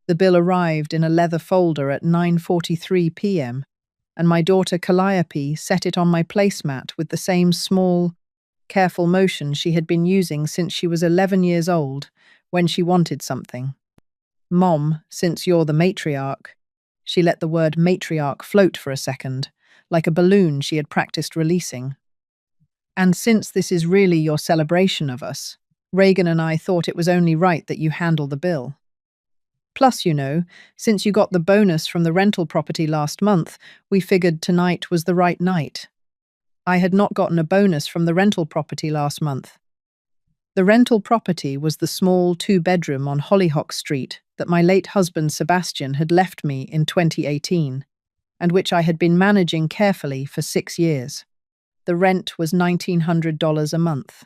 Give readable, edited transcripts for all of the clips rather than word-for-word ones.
The bill arrived in a leather folder at 9:43 p.m., and my daughter Calliope set it on my placemat with the same small, careful motion she had been using since she was 11 years old when she wanted something. Mom, since you're the matriarch. She let the word matriarch float for a second, like a balloon she had practiced releasing. And since this is really your celebration of us, Reagan and I thought it was only right that you handle the bill. Plus, since you got the bonus from the rental property last month, we figured tonight was the right night. I had not gotten a bonus from the rental property last month. The rental property was the small 2-bedroom on Hollyhock Street that my late husband Sebastian had left me in 2018, and which I had been managing carefully for 6 years. The rent was $1,900 a month.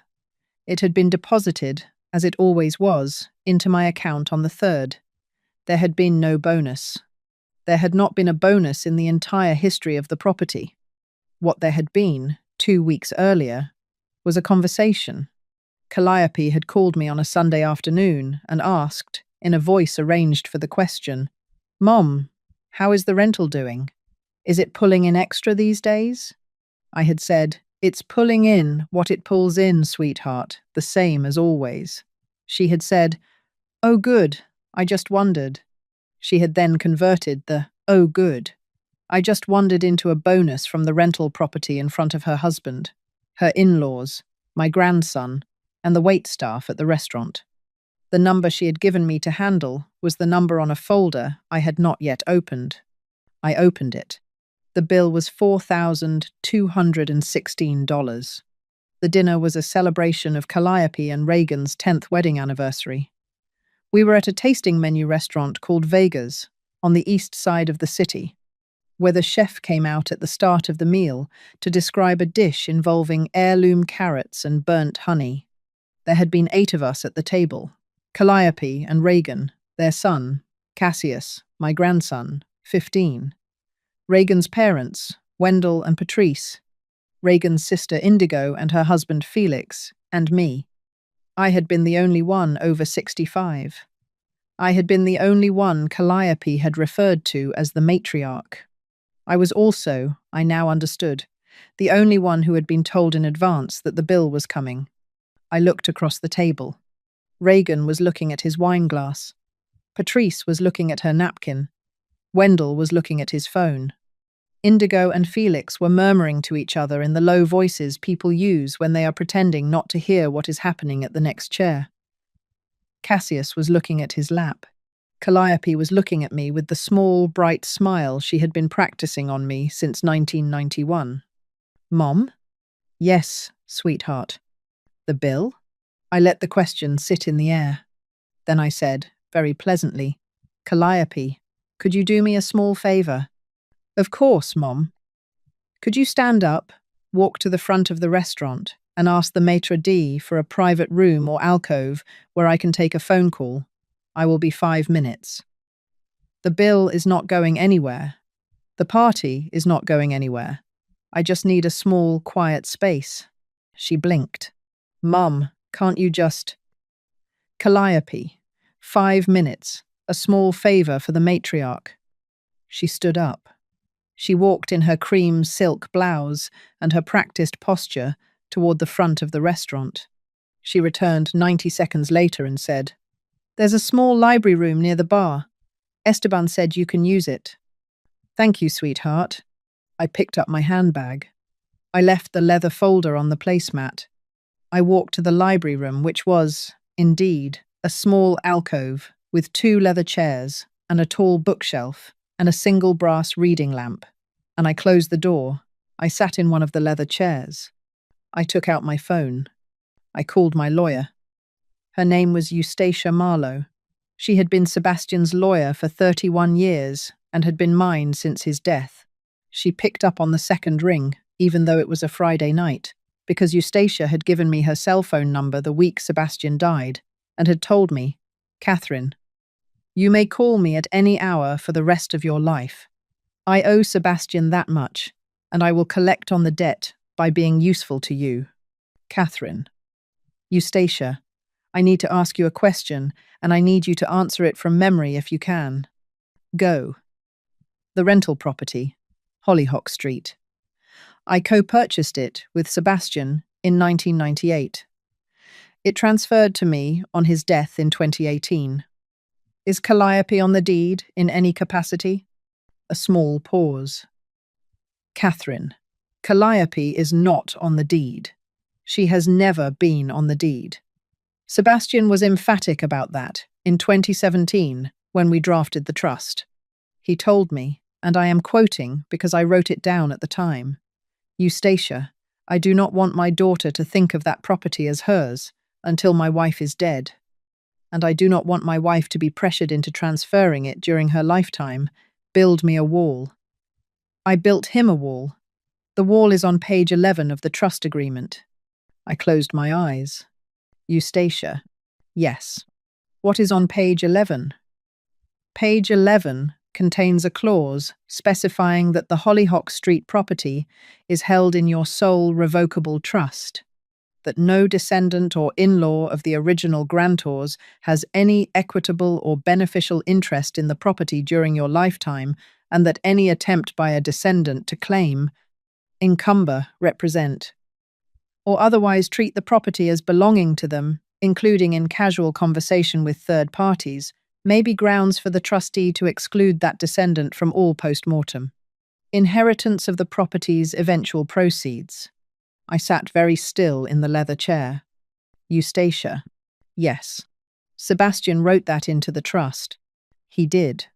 It had been deposited, as it always was, into my account on the 3rd. There had been no bonus. There had not been a bonus in the entire history of the property. What there had been, 2 weeks earlier, was a conversation. Calliope had called me on a Sunday afternoon and asked, in a voice arranged for the question, "Mom, how is the rental doing? Is it pulling in extra these days?" I had said, "It's pulling in what it pulls in, sweetheart, the same as always." She had said, "Oh, good, I just wondered." She had then converted the, "Oh, good, I just wondered," into a bonus from the rental property in front of her husband, her in-laws, my grandson, and the waitstaff at the restaurant. The number she had given me to handle was the number on a folder I had not yet opened. I opened it. The bill was $4,216. The dinner was a celebration of Calliope and Reagan's 10th wedding anniversary. We were at a tasting menu restaurant called Vega's on the east side of the city, where the chef came out at the start of the meal to describe a dish involving heirloom carrots and burnt honey. There had been 8 of us at the table: Calliope and Reagan, their son, Cassius, my grandson, 15, Reagan's parents, Wendell and Patrice, Reagan's sister Indigo and her husband Felix, and me. I had been the only one over 65. I had been the only one Calliope had referred to as the matriarch. I was also, I now understood, the only one who had been told in advance that the bill was coming. I looked across the table. Reagan was looking at his wine glass. Patrice was looking at her napkin. Wendell was looking at his phone. Indigo and Felix were murmuring to each other in the low voices people use when they are pretending not to hear what is happening at the next chair. Cassius was looking at his lap. Calliope was looking at me with the small, bright smile she had been practicing on me since 1991. "Mom?" "Yes, sweetheart." "The bill?" I let the question sit in the air. Then I said, very pleasantly, "Calliope, could you do me a small favor?" "Of course, Mom." "Could you stand up, walk to the front of the restaurant, and ask the maitre d' for a private room or alcove where I can take a phone call? I will be 5 minutes. The bill is not going anywhere. The party is not going anywhere. I just need a small, quiet space." She blinked. "Mum, can't you just—" "Calliope, 5 minutes, a small favor for the matriarch." She stood up. She walked in her cream silk blouse and her practiced posture toward the front of the restaurant. She returned 90 seconds later and said, "There's a small library room near the bar. Esteban said you can use it." "Thank you, sweetheart." I picked up my handbag. I left the leather folder on the placemat. I walked to the library room, which was, indeed, a small alcove with 2 leather chairs and a tall bookshelf and a single brass reading lamp. And I closed the door. I sat in one of the leather chairs. I took out my phone. I called my lawyer. Her name was Eustacia Marlowe. She had been Sebastian's lawyer for 31 years and had been mine since his death. She picked up on the second ring, even though it was a Friday night, because Eustacia had given me her cell phone number the week Sebastian died and had told me, "Catherine, you may call me at any hour for the rest of your life. I owe Sebastian that much, and I will collect on the debt by being useful to you. Catherine." "Eustacia, I need to ask you a question, and I need you to answer it from memory if you can. Go. The rental property, Hollyhock Street. I co-purchased it with Sebastian in 1998. It transferred to me on his death in 2018. Is Calliope on the deed in any capacity? A small pause. Catherine, Calliope is not on the deed. She has never been on the deed. Sebastian was emphatic about that in 2017 when we drafted the trust. He told me, and I am quoting because I wrote it down at the time, Eustacia, I do not want my daughter to think of that property as hers until my wife is dead. And I do not want my wife to be pressured into transferring it during her lifetime. Build me a wall. I built him a wall. The wall is on page 11 of the trust agreement. I closed my eyes. Eustacia. Yes. What is on page 11? Page 11 contains a clause specifying that the Hollyhock Street property is held in your sole revocable trust, that no descendant or in-law of the original grantors has any equitable or beneficial interest in the property during your lifetime, and that any attempt by a descendant to claim, encumber, represent, or otherwise treat the property as belonging to them, including in casual conversation with third parties, may be grounds for the trustee to exclude that descendant from all post-mortem. Inheritance of the property's eventual proceeds. I sat very still in the leather chair. Eustacia. Yes. Sebastian wrote that into the trust. He did.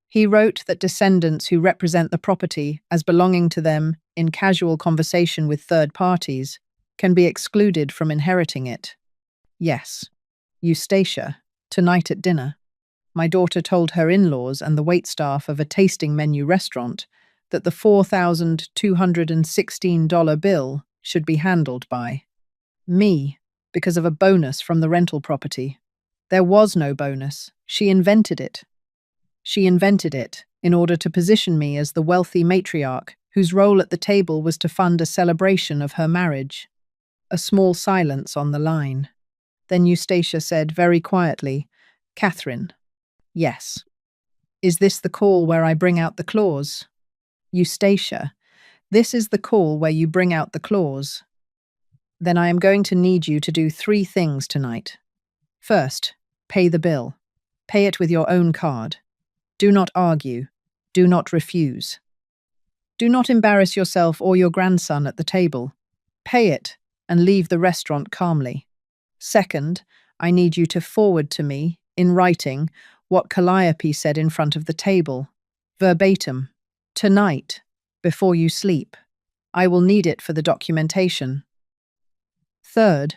He wrote that descendants who represent the property as belonging to them in casual conversation with third parties can be excluded from inheriting it. Yes. Eustacia, tonight at dinner, my daughter told her in-laws and the waitstaff of a tasting menu restaurant that the $4,216 bill should be handled by me because of a bonus from the rental property. There was no bonus. She invented it. She invented it in order to position me as the wealthy matriarch whose role at the table was to fund a celebration of her marriage. A small silence on the line. Then Eustacia said very quietly, Catherine. Yes. Is this the call where I bring out the clause? Eustacia, this is the call where you bring out the clause. Then I am going to need you to do 3 things tonight. First, pay the bill. Pay it with your own card. Do not argue. Do not refuse. Do not embarrass yourself or your grandson at the table. Pay it and leave the restaurant calmly. Second, I need you to forward to me, in writing, what Calliope said in front of the table, verbatim, tonight, before you sleep. I will need it for the documentation. Third,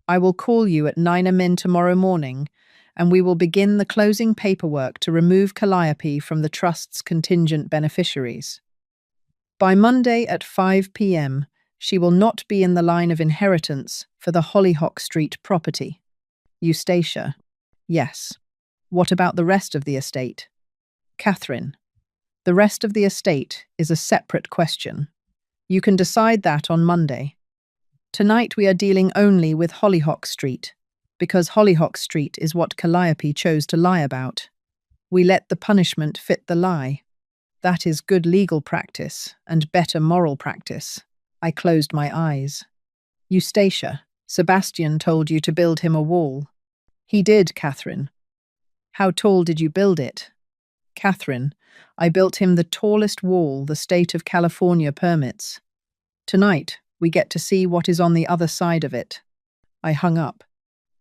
I will call you at 9 a.m. tomorrow morning, and we will begin the closing paperwork to remove Calliope from the trust's contingent beneficiaries. By Monday at 5 p.m., she will not be in the line of inheritance for the Hollyhock Street property. Eustacia. Yes. What about the rest of the estate? Catherine. The rest of the estate is a separate question. You can decide that on Monday. Tonight we are dealing only with Hollyhock Street, because Hollyhock Street is what Calliope chose to lie about. We let the punishment fit the lie. That is good legal practice and better moral practice. I closed my eyes. Eustacia, Sebastian told you to build him a wall. He did, Catherine. How tall did you build it? Catherine, I built him the tallest wall the state of California permits. Tonight, we get to see what is on the other side of it. I hung up.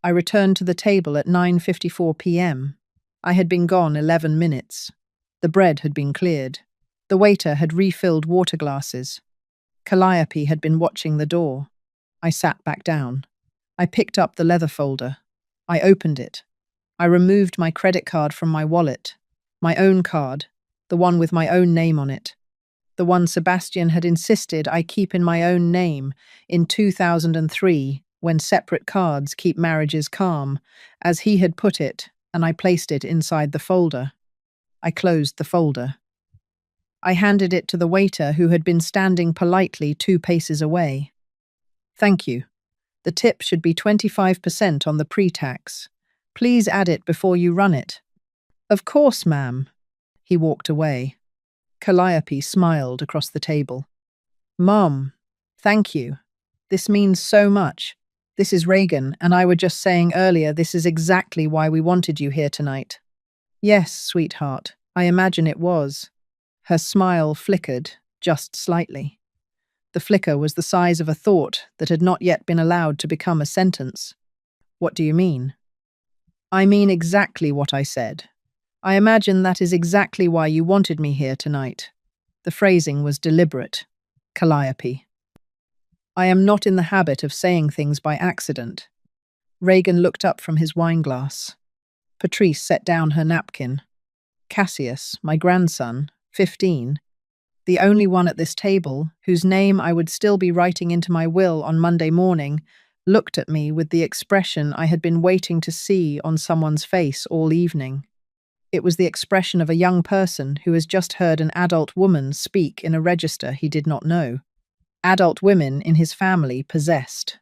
I returned to the table at 9:54 p.m. I had been gone 11 minutes. The bread had been cleared. The waiter had refilled water glasses. Calliope had been watching the door. I sat back down. I picked up the leather folder. I opened it. I removed my credit card from my wallet. My own card, the one with my own name on it. The one Sebastian had insisted I keep in my own name in 2003, when separate cards keep marriages calm, as he had put it, and I placed it inside the folder. I closed the folder. I handed it to the waiter who had been standing politely 2 paces away. Thank you. The tip should be 25% on the pre-tax. Please add it before you run it. Of course, ma'am. He walked away. Calliope smiled across the table. Mom, thank you. This means so much. This is Reagan, and I were just saying earlier this is exactly why we wanted you here tonight. Yes, sweetheart, I imagine it was. Her smile flickered, just slightly. The flicker was the size of a thought that had not yet been allowed to become a sentence. What do you mean? I mean exactly what I said. I imagine that is exactly why you wanted me here tonight. The phrasing was deliberate. Calliope. I am not in the habit of saying things by accident. Reagan looked up from his wineglass. Patrice set down her napkin. Cassius, my grandson, 15, the only one at this table, whose name I would still be writing into my will on Monday morning, looked at me with the expression I had been waiting to see on someone's face all evening. It was the expression of a young person who has just heard an adult woman speak in a register he did not know. Adult women in his family possessed.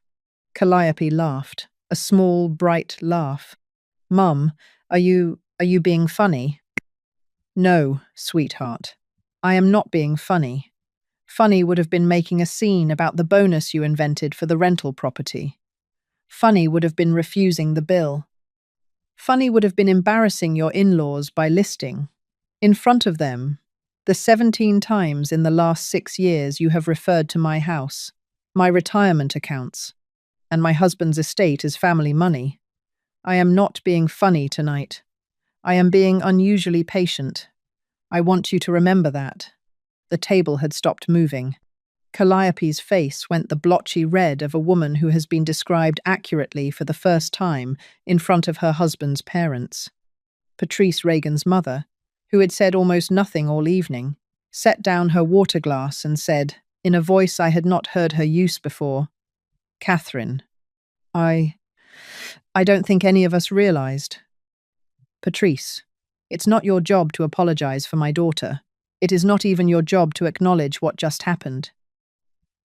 Calliope laughed, a small, bright laugh. Mum, are you being funny? No, sweetheart. I am not being funny. Funny would have been making a scene about the bonus you invented for the rental property. Funny would have been refusing the bill. Funny would have been embarrassing your in-laws by listing, in front of them, the 17 times in the last 6 years you have referred to my house, my retirement accounts, and my husband's estate as family money. I am not being funny tonight. I am being unusually patient. I want you to remember that. The table had stopped moving. Calliope's face went the blotchy red of a woman who has been described accurately for the first time in front of her husband's parents. Patrice Reagan's mother, who had said almost nothing all evening, set down her water glass and said, in a voice I had not heard her use before, Catherine, I don't think any of us realized. Patrice, it's not your job to apologize for my daughter. It is not even your job to acknowledge what just happened.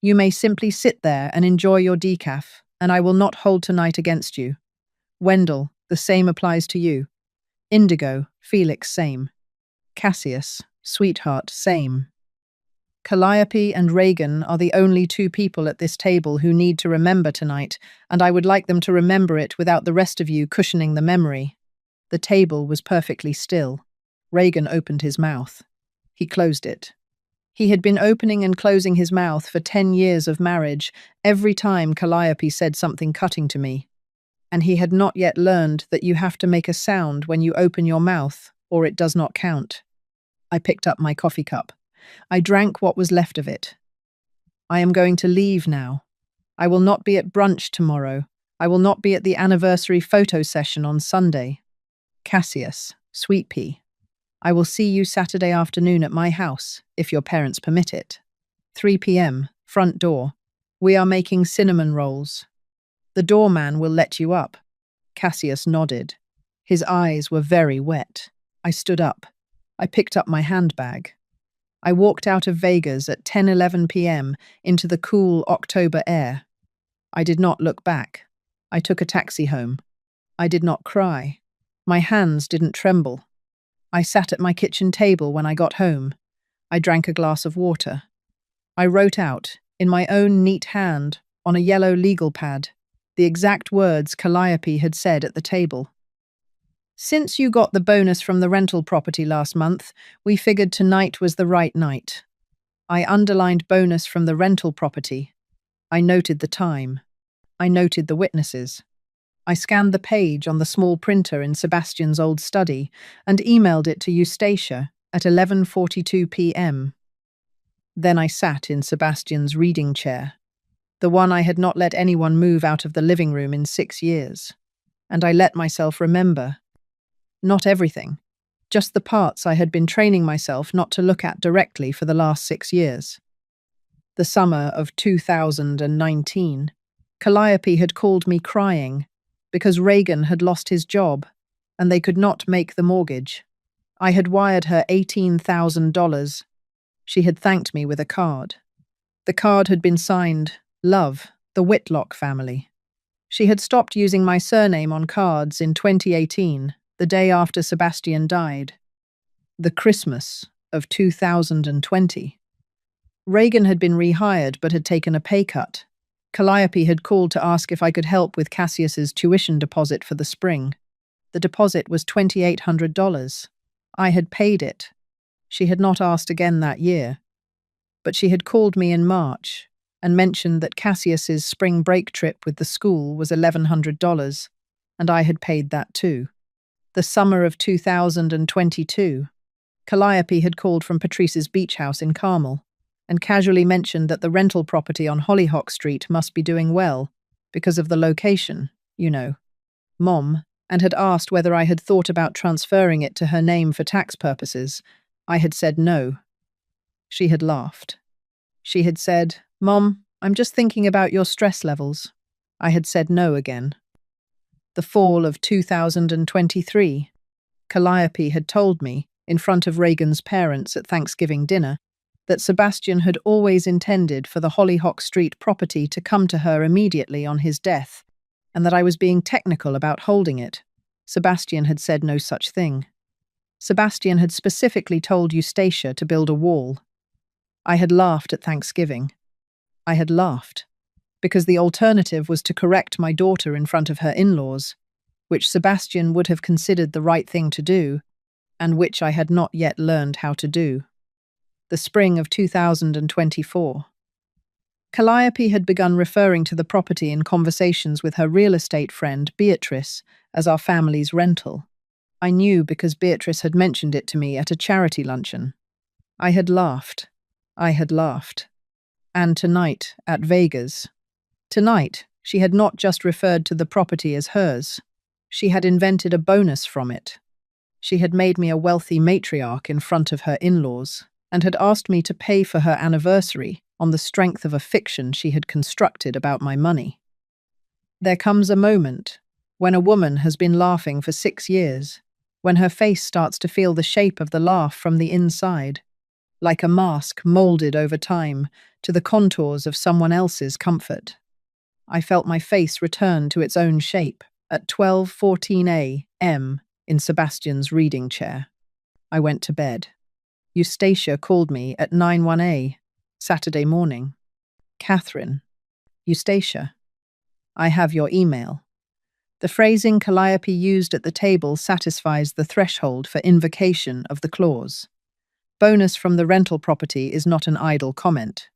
You may simply sit there and enjoy your decaf, and I will not hold tonight against you. Wendell, the same applies to you. Indigo, Felix, same. Cassius, sweetheart, same. Calliope and Reagan are the only 2 people at this table who need to remember tonight, and I would like them to remember it without the rest of you cushioning the memory. The table was perfectly still. Reagan opened his mouth. He closed it. He had been opening and closing his mouth for 10 years of marriage, every time Calliope said something cutting to me. And he had not yet learned that you have to make a sound when you open your mouth, or it does not count. I picked up my coffee cup. I drank what was left of it. I am going to leave now. I will not be at brunch tomorrow. I will not be at the anniversary photo session on Sunday. Cassius, sweet pea. I will see you Saturday afternoon at my house, if your parents permit it. 3 p.m., front door. We are making cinnamon rolls. The doorman will let you up. Cassius nodded. His eyes were very wet. I stood up. I picked up my handbag. I walked out of Vegas at 10:11 p.m. into the cool October air. I did not look back. I took a taxi home. I did not cry. My hands didn't tremble. I sat at my kitchen table when I got home. I drank a glass of water. I wrote out, in my own neat hand, on a yellow legal pad, the exact words Calliope had said at the table. Since you got the bonus from the rental property last month, we figured tonight was the right night. I underlined bonus from the rental property. I noted the time. I noted the witnesses. I scanned the page on the small printer in Sebastian's old study and emailed it to Eustacia at 11:42 p.m. Then I sat in Sebastian's reading chair, the one I had not let anyone move out of the living room in 6 years, and I let myself remember. Not everything, just the parts I had been training myself not to look at directly for the last 6 years. The summer of 2019, Calliope had called me crying because Reagan had lost his job and they could not make the mortgage. I had wired her $18,000. She had thanked me with a card. The card had been signed, Love, the Whitlock family. She had stopped using my surname on cards in 2018, the day after Sebastian died. The Christmas of 2020. Reagan had been rehired but had taken a pay cut. Calliope had called to ask if I could help with Cassius's tuition deposit for the spring. The deposit was $2,800. I had paid it. She had not asked again that year. But she had called me in March and mentioned that Cassius's spring break trip with the school was $1,100, and I had paid that too. The summer of 2022. Calliope had called from Patrice's beach house in Carmel and casually mentioned that the rental property on Hollyhock Street must be doing well because of the location, Mom, and had asked whether I had thought about transferring it to her name for tax purposes. I had said no. She had laughed. She had said, "Mom, I'm just thinking about your stress levels." I had said no again. The fall of 2023. Calliope had told me, in front of Reagan's parents at Thanksgiving dinner, that Sebastian had always intended for the Hollyhock Street property to come to her immediately on his death, and that I was being technical about holding it. Sebastian had said no such thing. Sebastian had specifically told Eustacia to build a wall. I had laughed at Thanksgiving. I had laughed, because the alternative was to correct my daughter in front of her in-laws, which Sebastian would have considered the right thing to do, and which I had not yet learned how to do. The spring of 2024. Calliope had begun referring to the property in conversations with her real estate friend, Beatrice, as our family's rental. I knew because Beatrice had mentioned it to me at a charity luncheon. I had laughed. I had laughed. And tonight, at Vegas. Tonight, she had not just referred to the property as hers. She had invented a bonus from it. She had made me a wealthy matriarch in front of her in-laws, and had asked me to pay for her anniversary on the strength of a fiction she had constructed about my money. There comes a moment when a woman has been laughing for 6 years, when her face starts to feel the shape of the laugh from the inside, like a mask molded over time to the contours of someone else's comfort. I felt my face return to its own shape at 12:14 a.m. in Sebastian's reading chair. I went to bed. Eustacia called me at 9:01 a.m. Saturday morning. "Catherine." "Eustacia, I have your email." The phrasing Calliope used at the table satisfies the threshold for invocation of the clause. Bonus from the rental property is not an idle comment.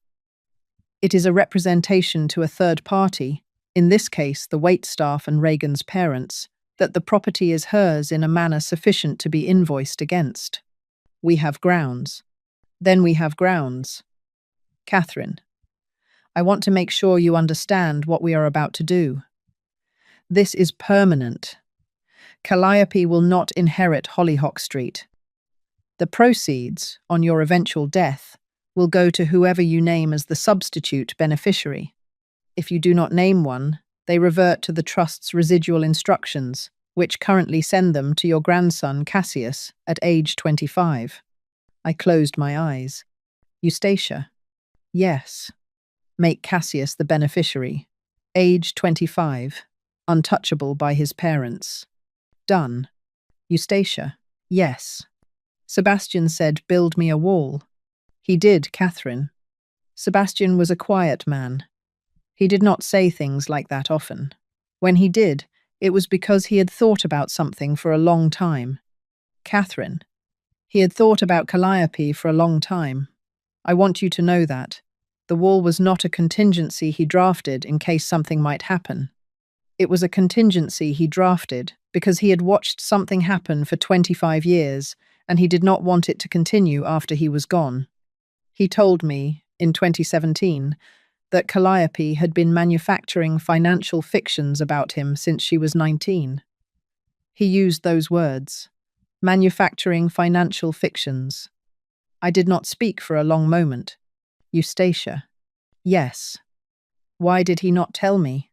It is a representation to a third party, in this case the waitstaff and Reagan's parents, that the property is hers in a manner sufficient to be invoiced against. We have grounds. Then we have grounds. Catherine, I want to make sure you understand what we are about to do. This is permanent. Calliope will not inherit Hollyhock Street. The proceeds, on your eventual death, will go to whoever you name as the substitute beneficiary. If you do not name one, they revert to the trust's residual instructions, which currently send them to your grandson Cassius at age 25. I closed my eyes. Eustacia. Yes. Make Cassius the beneficiary. Age 25. Untouchable by his parents. Done. Eustacia. Yes. Sebastian said, "Build me a wall." He did, Catherine. Sebastian was a quiet man. He did not say things like that often. When he did, it was because he had thought about something for a long time. Catherine. He had thought about Calliope for a long time. I want you to know that. The wall was not a contingency he drafted in case something might happen. It was a contingency he drafted because he had watched something happen for 25 years and he did not want it to continue after he was gone. He told me, in 2017, that Calliope had been manufacturing financial fictions about him since she was 19. He used those words, manufacturing financial fictions. I did not speak for a long moment. Eustacia. Yes. Why did he not tell me?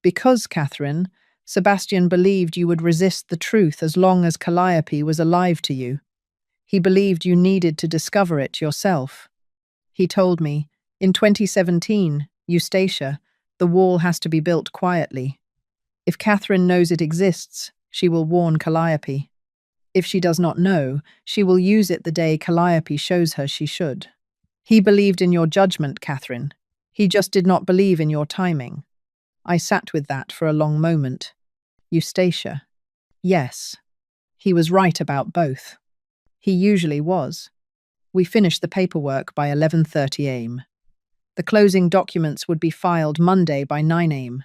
Because, Catherine, Sebastian believed you would resist the truth as long as Calliope was alive to you. He believed you needed to discover it yourself. He told me, in 2017, Eustacia, The wall has to be built quietly. If Catherine knows it exists, she will warn Calliope. If she does not know, she will use it the day Calliope shows her she should. He believed in your judgment, Catherine. He just did not believe in your timing. I sat with that for a long moment. Eustacia. Yes. He was right about both. He usually was. We finished the paperwork by 11:30 am. The closing documents would be filed Monday by 9 am.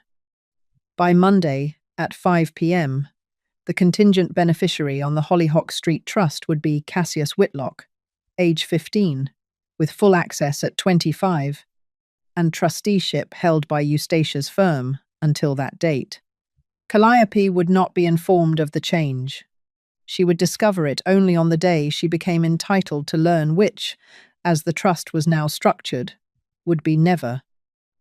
By Monday, at 5 p.m., the contingent beneficiary on the Hollyhock Street Trust would be Cassius Whitlock, age 15, with full access at 25, and trusteeship held by Eustacia's firm until that date. Calliope would not be informed of the change. She would discover it only on the day she became entitled to learn which, as the trust was now structured, would be never,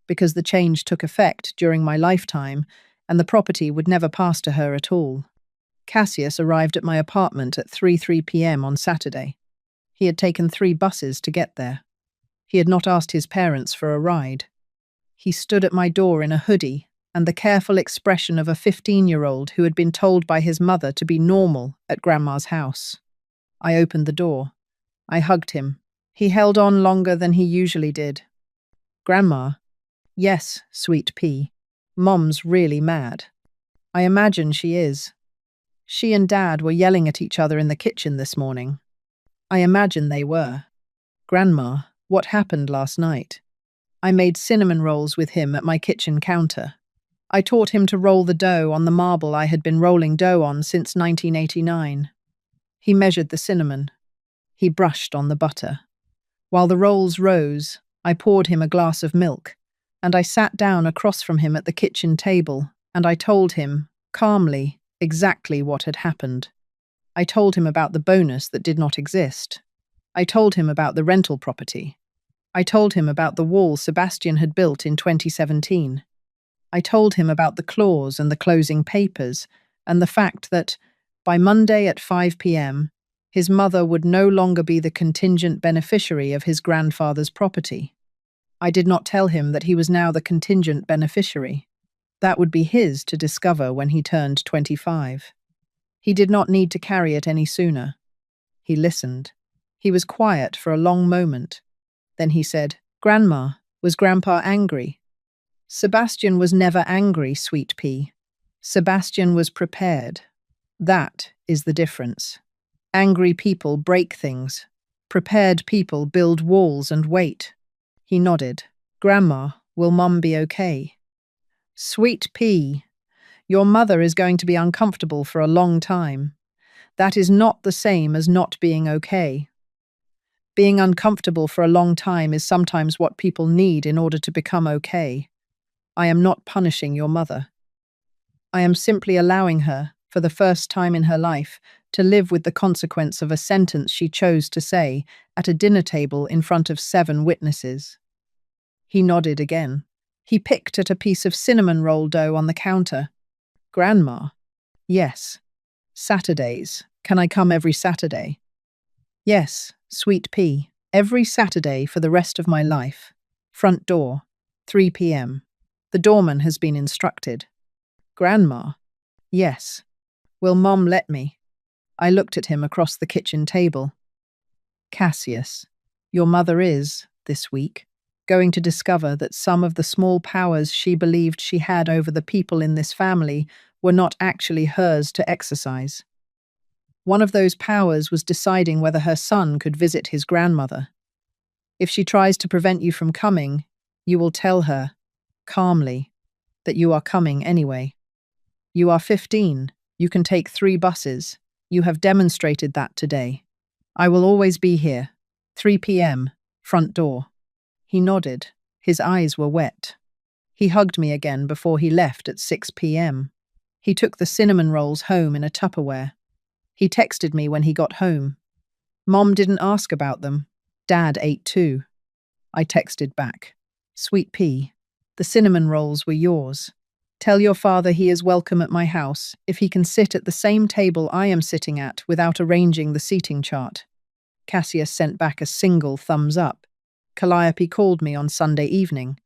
because the change took effect during my lifetime and the property would never pass to her at all. Cassius arrived at my apartment at 3 p.m. on Saturday. He had taken 3 buses to get there. He had not asked his parents for a ride. He stood at my door in a hoodie and the careful expression of a 15-year-old who had been told by his mother to be normal at Grandma's house. I opened the door. I hugged him. He held on longer than he usually did. Grandma? Yes, sweet pea. Mom's really mad. I imagine she is. She and Dad were yelling at each other in the kitchen this morning. I imagine they were. Grandma, what happened last night? I made cinnamon rolls with him at my kitchen counter. I taught him to roll the dough on the marble I had been rolling dough on since 1989. He measured the cinnamon. He brushed on the butter. While the rolls rose, I poured him a glass of milk, and I sat down across from him at the kitchen table, and I told him, calmly, exactly what had happened. I told him about the bonus that did not exist. I told him about the rental property. I told him about the wall Sebastian had built in 2017. I told him about the clause and the closing papers, and the fact that, by Monday at 5 p.m., his mother would no longer be the contingent beneficiary of his grandfather's property. I did not tell him that he was now the contingent beneficiary. That would be his to discover when he turned 25. He did not need to carry it any sooner. He listened. He was quiet for a long moment. Then he said, Grandma, was Grandpa angry? Sebastian was never angry, sweet pea. Sebastian was prepared. That is the difference. Angry people break things. Prepared people build walls and wait. He nodded. Grandma, will Mum be okay? Sweet pea, your mother is going to be uncomfortable for a long time. That is not the same as not being okay. Being uncomfortable for a long time is sometimes what people need in order to become okay. I am not punishing your mother. I am simply allowing her, for the first time in her life, to live with the consequence of a sentence she chose to say at a dinner table in front of 7 witnesses. He nodded again. He picked at a piece of cinnamon roll dough on the counter. Grandma? Yes. Saturdays. Can I come every Saturday? Yes, sweet pea. Every Saturday for the rest of my life. Front door. 3 p.m. The doorman has been instructed. Grandma? Yes. Will Mom let me? I looked at him across the kitchen table. Cassius, your mother is, this week, going to discover that some of the small powers she believed she had over the people in this family were not actually hers to exercise. One of those powers was deciding whether her son could visit his grandmother. If she tries to prevent you from coming, you will tell her, calmly, that you are coming anyway. You are 15. You can take 3 buses. You have demonstrated that today. I will always be here. 3 p.m. Front door. He nodded. His eyes were wet. He hugged me again before he left at 6 p.m. He took the cinnamon rolls home in a Tupperware. He texted me when he got home. Mom didn't ask about them. Dad ate too. I texted back. Sweet pea, the cinnamon rolls were yours. Tell your father he is welcome at my house if he can sit at the same table I am sitting at without arranging the seating chart. Cassius sent back a single thumbs up. Calliope called me on Sunday evening.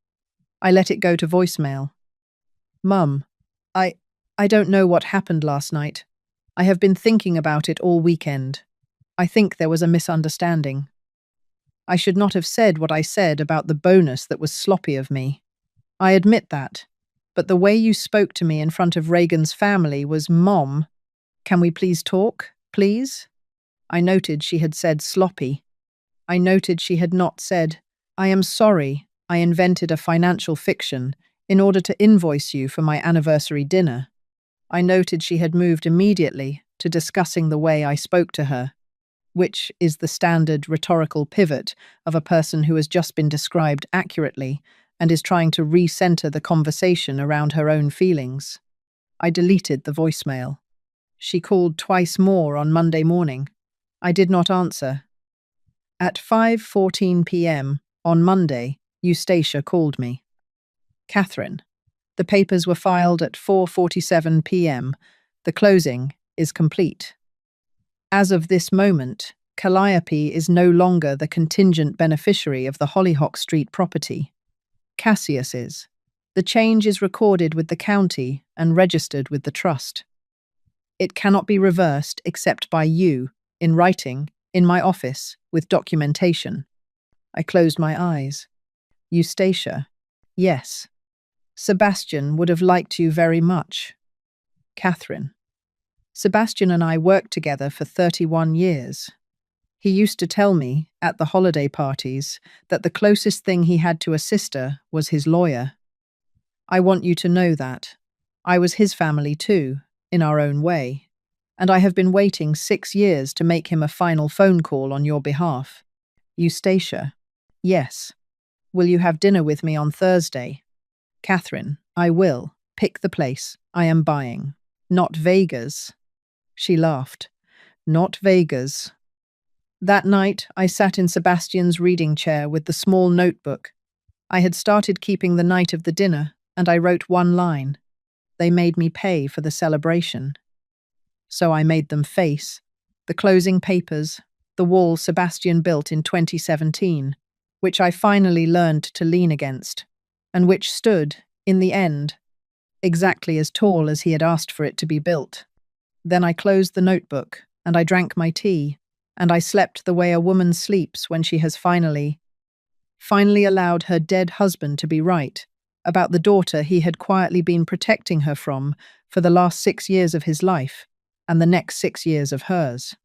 I let it go to voicemail. Mum, I I don't know what happened last night. I have been thinking about it all weekend. I think there was a misunderstanding. I should not have said what I said about the bonus that was sloppy of me. I admit that. But the way you spoke to me in front of Reagan's family was, Mom, can we please talk, please? I noted she had said sloppy. I noted she had not said, I am sorry, I invented a financial fiction in order to invoice you for my anniversary dinner. I noted she had moved immediately to discussing the way I spoke to her, which is the standard rhetorical pivot of a person who has just been described accurately and is trying to recenter the conversation around her own feelings. I deleted the voicemail. She called twice more on Monday morning. I did not answer. At 5:14 p.m. on Monday, Eustacia called me. Catherine, the papers were filed at 4:47 p.m. The closing is complete. As of this moment, Calliope is no longer the contingent beneficiary of the Hollyhock Street property. Cassius is. The change is recorded with the county and registered with the trust. It cannot be reversed except by you, in writing, in my office, with documentation. I closed my eyes. Eustacia. Yes. Sebastian would have liked you very much. Catherine. Sebastian and I worked together for 31 years. He used to tell me, at the holiday parties, that the closest thing he had to a sister was his lawyer. I want you to know that. I was his family too, in our own way, and I have been waiting 6 years to make him a final phone call on your behalf. Eustacia. Yes. Will you have dinner with me on Thursday? Catherine. I will. Pick the place. I am buying. Not Vegas. She laughed. Not Vegas. That night, I sat in Sebastian's reading chair with the small notebook. I had started keeping the night of the dinner, and I wrote one line. They made me pay for the celebration. So I made them face the closing papers, the wall Sebastian built in 2017, which I finally learned to lean against, and which stood, in the end, exactly as tall as he had asked for it to be built. Then I closed the notebook, and I drank my tea, and I slept the way a woman sleeps when she has finally allowed her dead husband to be right about the daughter he had quietly been protecting her from for the last 6 years of his life and the next 6 years of hers.